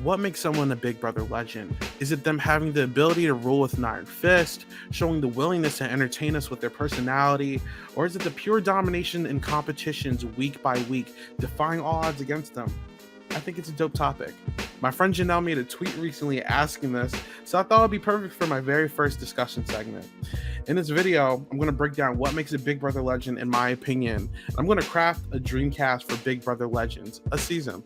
What makes someone a Big Brother legend? Is it them having the ability to rule with an iron fist, showing the willingness to entertain us with their personality, or is it the pure domination in competitions week by week, defying all odds against them? I think it's a dope topic. My friend Janelle made a tweet recently asking this, so I thought it would be perfect for my very first discussion segment. In this video, I'm going to break down what makes a Big Brother legend in my opinion. I'm going to craft a dream cast for Big Brother Legends, a season.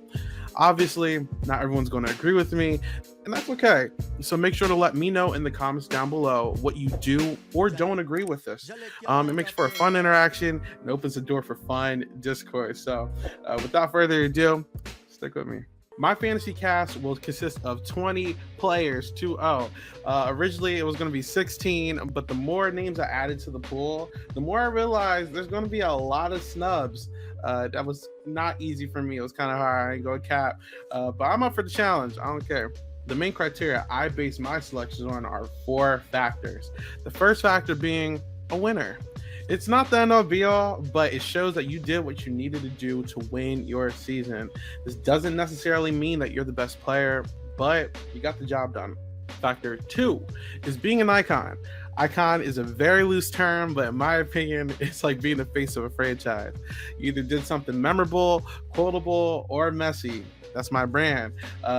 Obviously, not everyone's going to agree with me, and that's okay. So make sure to let me know in the comments down below what you do or don't agree with this. It makes for a fun interaction and opens the door for fun discourse. So without further ado, stick with me. My fantasy cast will consist of 20 players, 2-0. Originally, it was going to be 16, but the more names I added to the pool, the more I realized there's going to be a lot of snubs. That was not easy for me. It was kind of hard. I ain't going to cap. But I'm up for the challenge. I don't care. The main criteria I base my selections on are 4 factors. The first factor being a winner. It's not the end all be all, but it shows that you did what you needed to do to win your season. This doesn't necessarily mean that you're the best player, but you got the job done. Factor 2 is being an icon. Icon is a very loose term, but in my opinion, it's like being the face of a franchise. You either did something memorable, quotable, or messy. That's my brand.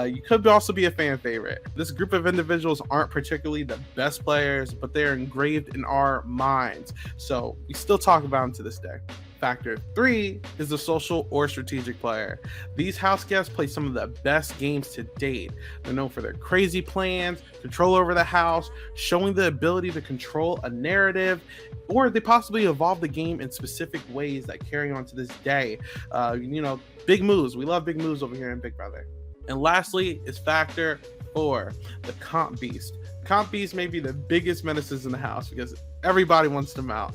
You could also be a fan favorite. This group of individuals aren't particularly the best players, but they're engraved in our minds. So we still talk about them to this day. Factor 3 is the social or strategic player. These house guests play some of the best games to date. They're known for their crazy plans, control over the house, showing the ability to control a narrative, or they possibly evolve the game in specific ways that carry on to this day. Big moves. We love big moves over here in Big Brother. And lastly is factor 4, the comp beast. Comp beast may be the biggest menaces in the house because everybody wants them out.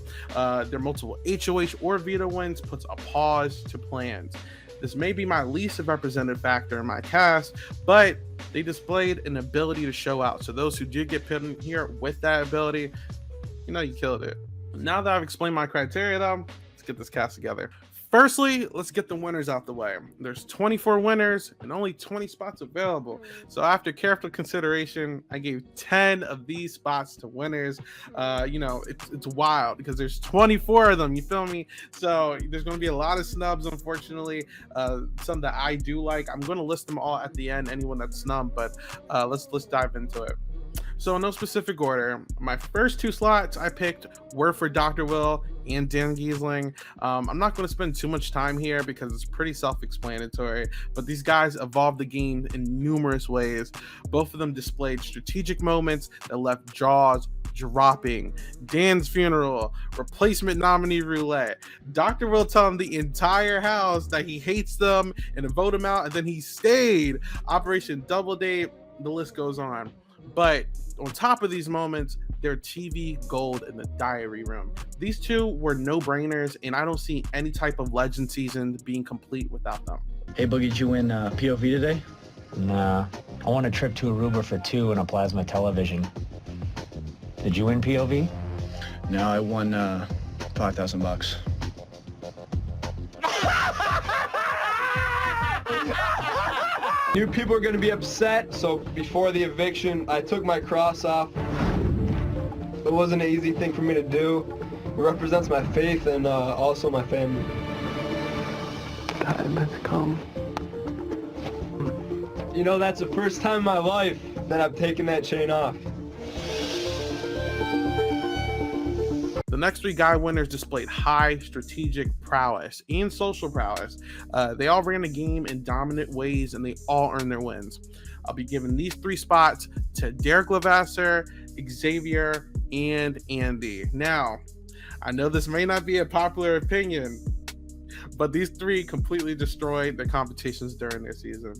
Their multiple HOH or veto wins puts a pause to plans. This may be my least represented factor in my cast, but they displayed an ability to show out. So those who did get put in here with that ability, you killed it. Now that I've explained my criteria though, let's get this cast together. Firstly, let's get the winners out the way. There's 24 winners and only 20 spots available. So after careful consideration, I gave 10 of these spots to winners. It's wild because there's 24 of them, you feel me? So there's going to be a lot of snubs, unfortunately. Some that I do like. I'm going to list them all at the end, anyone that's snubbed, but let's dive into it. So in no specific order, my first 2 slots I picked were for Dr. Will and Dan Giesling. I'm not going to spend too much time here because it's pretty self-explanatory, but these guys evolved the game in numerous ways. Both of them displayed strategic moments that left jaws dropping. Dan's funeral, replacement nominee roulette. Dr. Will telling the entire house that he hates them and to vote him out, and then he stayed. Operation Double Date, the list goes on. But on top of these moments, they're TV gold in the diary room. These 2 were no-brainers, and I don't see any type of legend season being complete without them. Hey, Boogie, did you win POV today? Nah. I won a trip to Aruba for 2 and a plasma television. Did you win POV? No, I won $5,000. New people are going to be upset, so before the eviction, I took my cross off. It wasn't an easy thing for me to do. It represents my faith and also my family. Time has come. That's the first time in my life that I've taken that chain off. The next 3 guy winners displayed high strategic prowess and social prowess. They all ran the game in dominant ways and they all earned their wins. I'll be giving these 3 spots to Derek Levasseur, Xavier, and Andy. Now, I know this may not be a popular opinion, but these 3 completely destroyed the competitions during their season.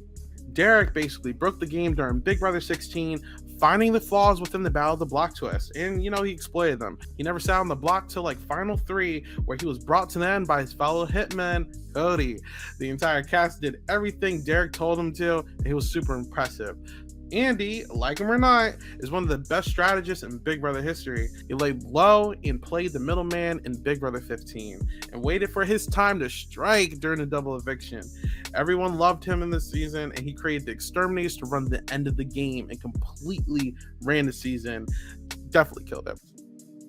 Derek basically broke the game during Big Brother 16, finding the flaws within the Battle of the Block twist, and he exploited them. He never sat on the block till final 3, where he was brought to the end by his fellow hitman, Cody. The entire cast did everything Derek told him to, and he was super impressive. Andy, like him or not, is one of the best strategists in Big Brother history. He laid low and played the middleman in Big Brother 15 and waited for his time to strike during the double eviction. Everyone loved him in this season, and he created the Exterminators to run the end of the game and completely ran the season. Definitely killed him.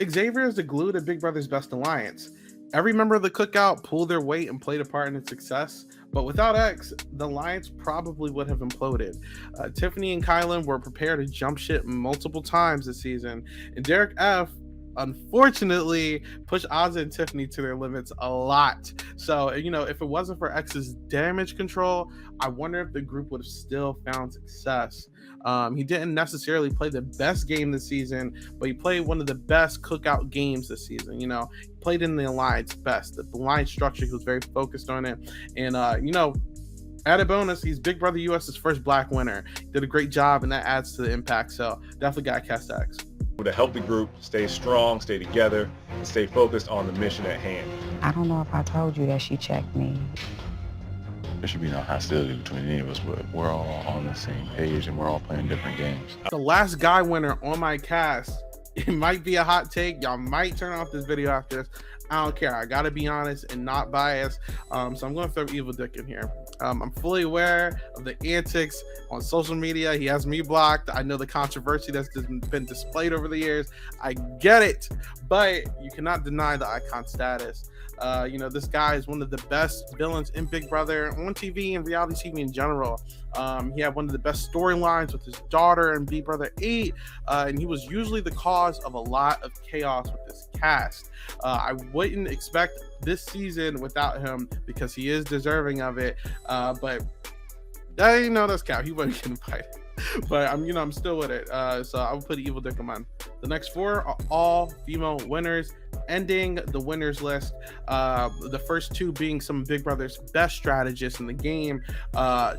Xavier is the glue to Big Brother's best alliance. Every member of the cookout pulled their weight and played a part in its success, but without X, the alliance probably would have imploded. Tiffany and Kylan were prepared to jump ship multiple times this season, and Derek F unfortunately pushed Ozzy and Tiffany to their limits a lot. So, you know, if it wasn't for X's damage control, I wonder if the group would have still found success. He didn't necessarily play the best game this season, but he played one of the best cookout games this season. You know, he played in the alliance best. The alliance structure, he was very focused on it. And, you know, added bonus, he's Big Brother US's first black winner. He did a great job, and that adds to the impact. So definitely got to cast X. To help the group stay strong, stay together, and stay focused on the mission at hand. I don't know if I told you that she checked me. There should be no hostility between any of us, but we're all on the same page and we're all playing different games. The last guy winner on my cast, it might be a hot take. Y'all might turn off this video after this. I don't care. I gotta be honest and not biased. So I'm going to throw Evil Dick in here. I'm fully aware of the antics on social media. He has me blocked. I know the controversy that's been displayed over the years. I get it, but you cannot deny the icon status. You know, this guy is one of the best villains in Big Brother, on TV and reality TV in general. He had one of the best storylines with his daughter in Big Brother 8, and he was usually the cause of a lot of chaos with this cast. I wouldn't expect this season without him because he is deserving of it, but that ain't no that's cap. He wouldn't get invited. But I'm still with it. So I would put Evil Dick on mine. The next 4 are all female winners, ending the winners list. The first 2 being some of Big Brother's best strategists in the game,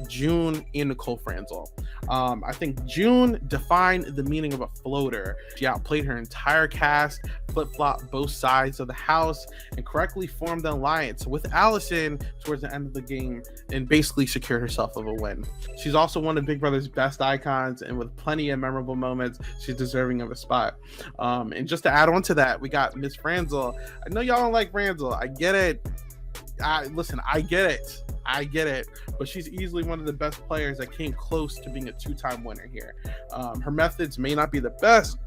June and Nicole Franzel. I think June defined the meaning of a floater. She outplayed her entire cast, flip-flopped both sides of the house, and correctly formed the alliance with Allison towards the end of the game and basically secured herself of a win. She's also one of Big Brother's best icons, and with plenty of memorable moments, she's deserving of a spot. And just to add on to that, we got Miss Franzel. I know y'all don't like Franzel. I get it. Listen, I get it, but she's easily one of the best players that came close to being a 2-time winner here. Her methods may not be the best.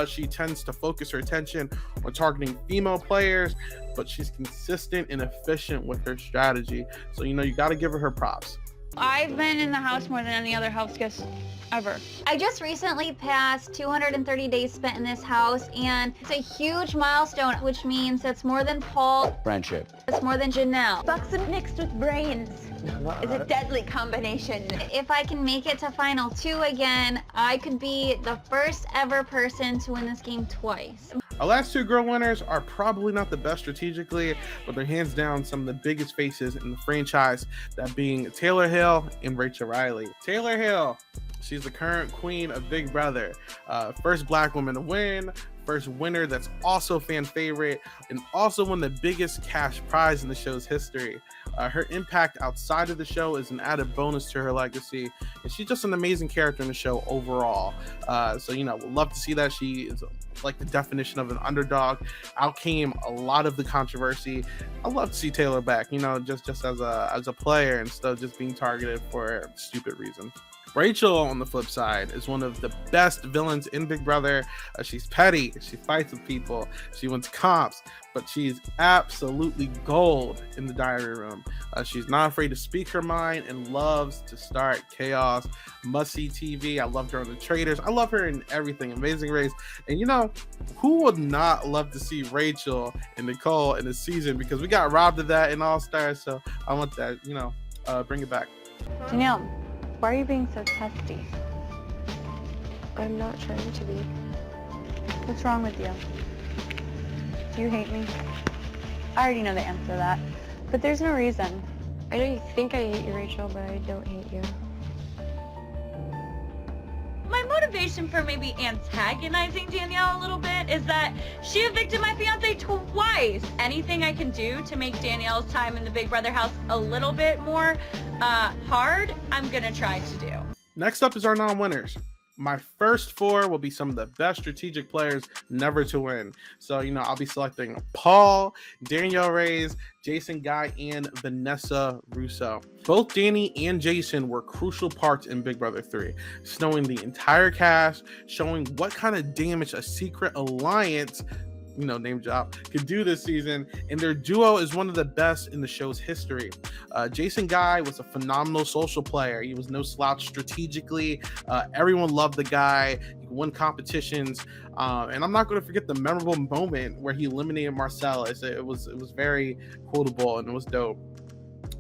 She tends to focus her attention on targeting female players, but she's consistent and efficient with her strategy. So, you got to give her props. I've been in the house more than any other house guest ever. I just recently passed 230 days spent in this house, and it's a huge milestone, which means that's more than Paul. Friendship. It's more than Janelle. Buxom mixed with brains is a deadly combination. If I can make it to Final 2 again, I could be the first ever person to win this game twice. Our last 2 girl winners are probably not the best strategically, but they're hands down some of the biggest faces in the franchise, that being Taylor Hill and Rachel Riley. Taylor Hill, she's the current queen of Big Brother. First black woman to win, first winner that's also fan favorite, and also won the biggest cash prize in the show's history. Her impact outside of the show is an added bonus to her legacy, and she's just an amazing character in the show overall. So, we'd love to see that. She is like the definition of an underdog, outcame a lot of the controversy. I'd love to see Taylor back, just as a player instead of just being targeted for stupid reasons. Rachel, on the flip side, is one of the best villains in Big Brother. She's petty, she fights with people, she wins comps, but she's absolutely gold in the diary room. She's not afraid to speak her mind and loves to start chaos. Must-see TV. I loved her on The Traitors. I love her in everything. Amazing Race. And who would not love to see Rachel and Nicole in the season? Because we got robbed of that in All Stars, so I want that, bring it back. Janelle, why are you being so testy? I'm not trying to be. What's wrong with you? Do you hate me? I already know the answer to that, but there's no reason. I know you think I hate you, Rachel, but I don't hate you. My motivation for maybe antagonizing Danielle a little bit is that she evicted my fiance twice. Anything I can do to make Danielle's time in the Big Brother house a little bit more hard, I'm gonna try to do. Next up is our non-winners. My first four will be some of the best strategic players never to win. So, I'll be selecting Paul, Danielle Reyes, Jason Guy, and Vanessa Russo. Both Danny and Jason were crucial parts in Big Brother 3, snowing the entire cast, showing what kind of damage a secret alliance, name drop, could do this season, and their duo is one of the best in the show's history. Jason Guy was a phenomenal social player. He was no slouch strategically. Everyone loved the guy. He won competitions, and I'm not going to forget the memorable moment where he eliminated Marcellus. It was very quotable, and it was dope.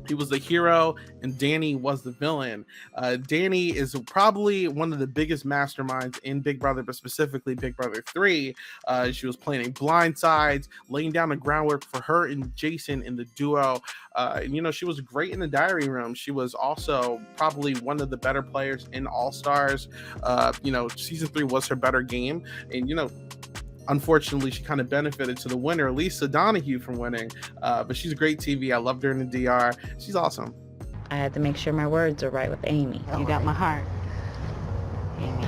He was the hero and Danny was the villain. Danny is probably one of the biggest masterminds in Big Brother, but specifically Big Brother 3. She was planning blind sides, laying down the groundwork for her and Jason in the duo. She was great in the diary room. She was also probably one of the better players in All Stars. Season 3 was her better game. And, unfortunately, she kind of benefited to the winner, Lisa Donahue, from winning. But she's a great TV. I loved her in the DR. She's awesome. I had to make sure my words are right with Amy. You got my heart, Amy.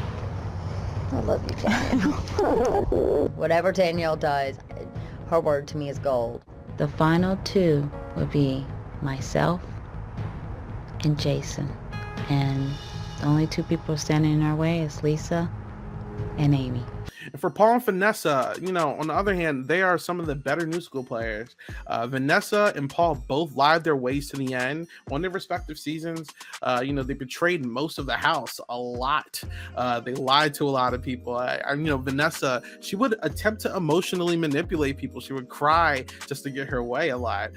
I love you, Danielle. Whatever Danielle does, her word to me is gold. The final two would be myself and Jason. And the only two people standing in our way is Lisa and Amy. And for Paul and Vanessa, on the other hand, they are some of the better new school players. Vanessa and Paul both lied their ways to the end on their respective seasons. They betrayed most of the house a lot. They lied to a lot of people. Vanessa, she would attempt to emotionally manipulate people. She would cry just to get her way a lot.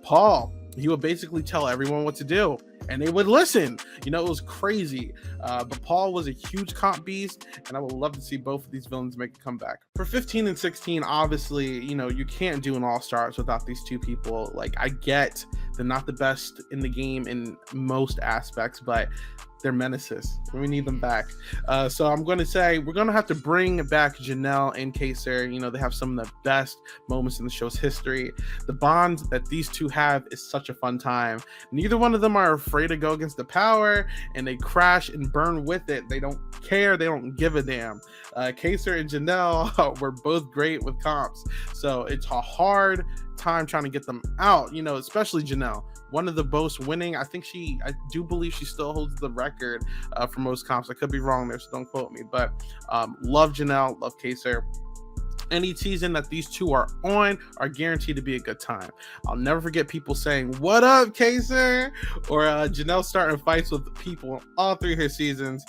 Paul, he would basically tell everyone what to do, and they would listen. It was crazy. But Paul was a huge comp beast, and I would love to see both of these villains make a comeback. For 15 and 16, obviously, you can't do an All-Stars without these two people. Like, I get they're not the best in the game in most aspects, but they're menaces. We need them back. So I'm going to say we're going to have to bring back Janelle and Kaysar. They have some of the best moments in the show's history. The bond that these two have is such a fun time. Neither one of them are afraid to go against the power, and they crash and burn with it. They don't care. They don't give a damn. Kaysar and Janelle were both great with comps. So it's a hard time trying to get them out, especially Janelle. One of the most winning. I do believe she still holds the record for most comps. I could be wrong there, so don't quote me. But love Janelle, love Kaysar. Any season that these two are on are guaranteed to be a good time. I'll never forget people saying, "What up, Kaysar?" Or Janelle starting fights with people in all three of her seasons.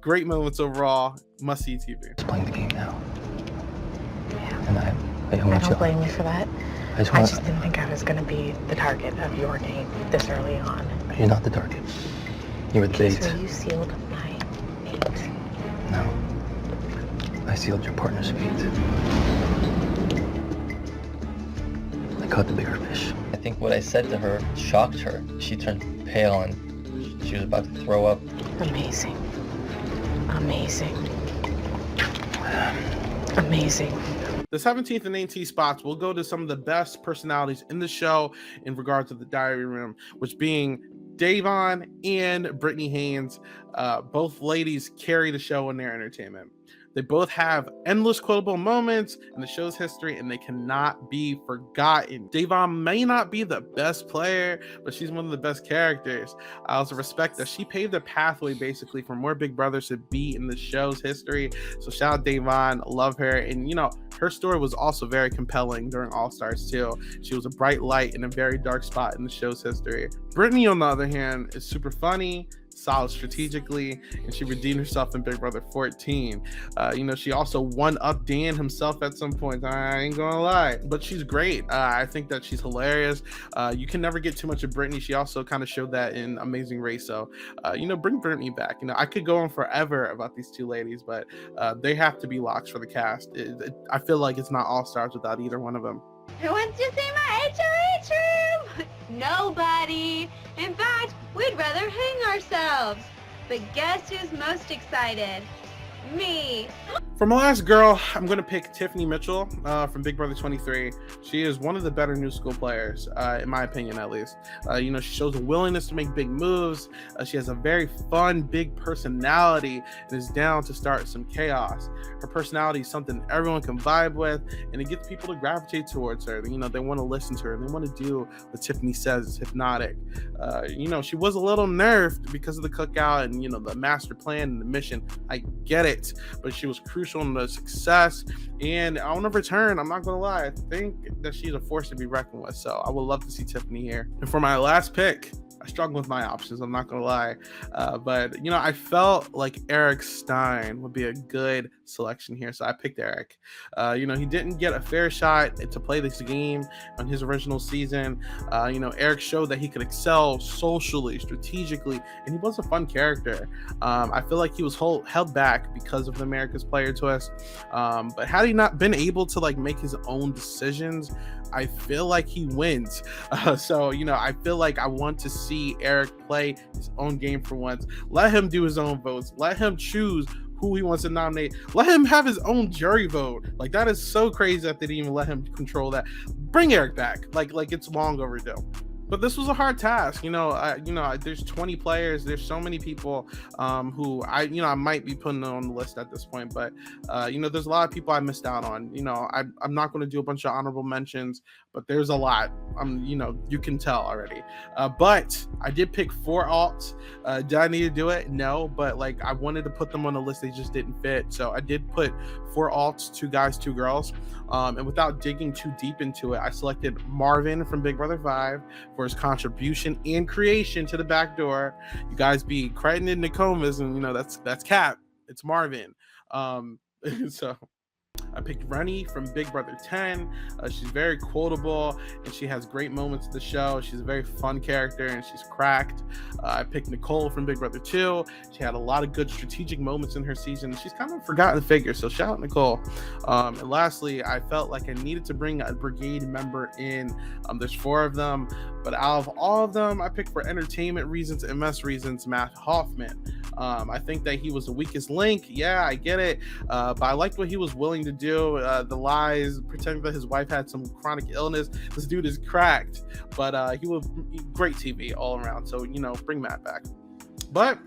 Great moments overall. Must see TV. It's playing the game now. Yeah. And I don't blame you for that. I just didn't think I was going to be the target of your game this early on. You're not the target. You were the bait. So you sealed my fate. No. I sealed your partner's fate. I caught the bigger fish. I think what I said to her shocked her. She turned pale and she was about to throw up. Amazing. Amazing. Amazing. The 17th and 18th spots will go to some of the best personalities in the show in regards to the diary room, which being Davon and Brittany Haynes. Both ladies carry the show in their entertainment. They both have endless quotable moments in the show's history, and they cannot be forgotten. Davon may not be the best player, but she's one of the best characters. I also respect that she paved a pathway basically for more Big Brothers to be in the show's history. So shout out Davon, love her. And her story was also very compelling during All Stars too. She was a bright light in a very dark spot in the show's history. Brittany, on the other hand, is super funny, solid strategically, and she redeemed herself in Big Brother 14. She also won up Dan himself at some point. I ain't gonna lie, but she's great. I think that she's hilarious. You can never get too much of Brittany. She also kind of showed that in Amazing Race. So, bring Brittany back. I could go on forever about these two ladies, but they have to be locks for the cast. I feel like it's not All Stars without either one of them. Who wants to see my HOH room? Nobody. In fact, we'd rather hang ourselves. But guess who's most excited? Me. For my last girl, I'm going to pick Tiffany Mitchell from Big Brother 23. She is one of the better new school players, in my opinion, at least. She shows a willingness to make big moves. She has a very fun, big personality and is down to start some chaos. Her personality is something everyone can vibe with, and it gets people to gravitate towards her. They want to listen to her. They want to do what Tiffany says is hypnotic. She was a little nerfed because of the cookout and, the master plan and the mission. I get it, but she was crucial in the success, and on a return, I'm not gonna lie, I think that she's a force to be reckoned with. So I would love to see Tiffany here. And for my last pick, I struggled with my options, I'm not gonna lie, but I felt like Eric Stein would be a good selection here, so I picked Eric. He didn't get a fair shot to play this game on his original season. Eric showed that he could excel socially, strategically, and he was a fun character. I feel like he was held back because of the America's Player twist, but had he not been able to make his own decisions, I feel like he wins. So I feel like I want to see Eric play his own game for once. Let him do his own votes. Let him choose who he wants to nominate. Let him have his own jury vote. That is so crazy that they didn't even let him control that. Bring Eric back. Like it's long overdue. But this was a hard task. There's 20 players. There's so many people who I might be putting on the list at this point. But there's a lot of people I missed out on. I'm not going to do a bunch of honorable mentions, but there's a lot. You can tell already. But I did pick 4 alts. Did I need to do it? No. But I wanted to put them on the list. They just didn't fit. So I did put 4 alts, 2 guys, 2 girls. And without digging too deep into it, I selected Marvin from Big Brother 5 for his contribution and creation to the back door. You guys be crediting Nicomas, and that's cap. It's Marvin. So I picked Rennie from Big Brother 10. She's very quotable and she has great moments of the show. She's a very fun character and she's cracked. I picked Nicole from Big Brother 2. She had a lot of good strategic moments in her season. She's kind of a forgotten figure, so shout out Nicole. And lastly, I felt like I needed to bring a brigade member in. There's 4 of them, but out of all of them, I picked for entertainment reasons and mess reasons, Matt Hoffman. I think that he was the weakest link. Yeah, I get it. But I liked what he was willing to do. The lies, pretending that his wife had some chronic illness. This dude is cracked, but he was great TV all around. So, bring Matt back. But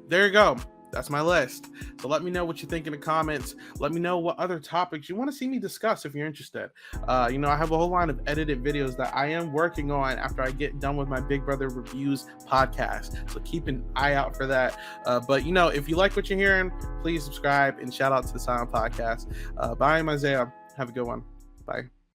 there you go. That's my list. So let me know what you think in the comments. Let me know what other topics you want to see me discuss if you're interested. I have a whole line of edited videos that I am working on after I get done with my Big Brother Reviews podcast. So keep an eye out for that. But if you like what you're hearing, please subscribe and shout out to the Silent Podcast. Bye, I'm Isaiah. Have a good one. Bye.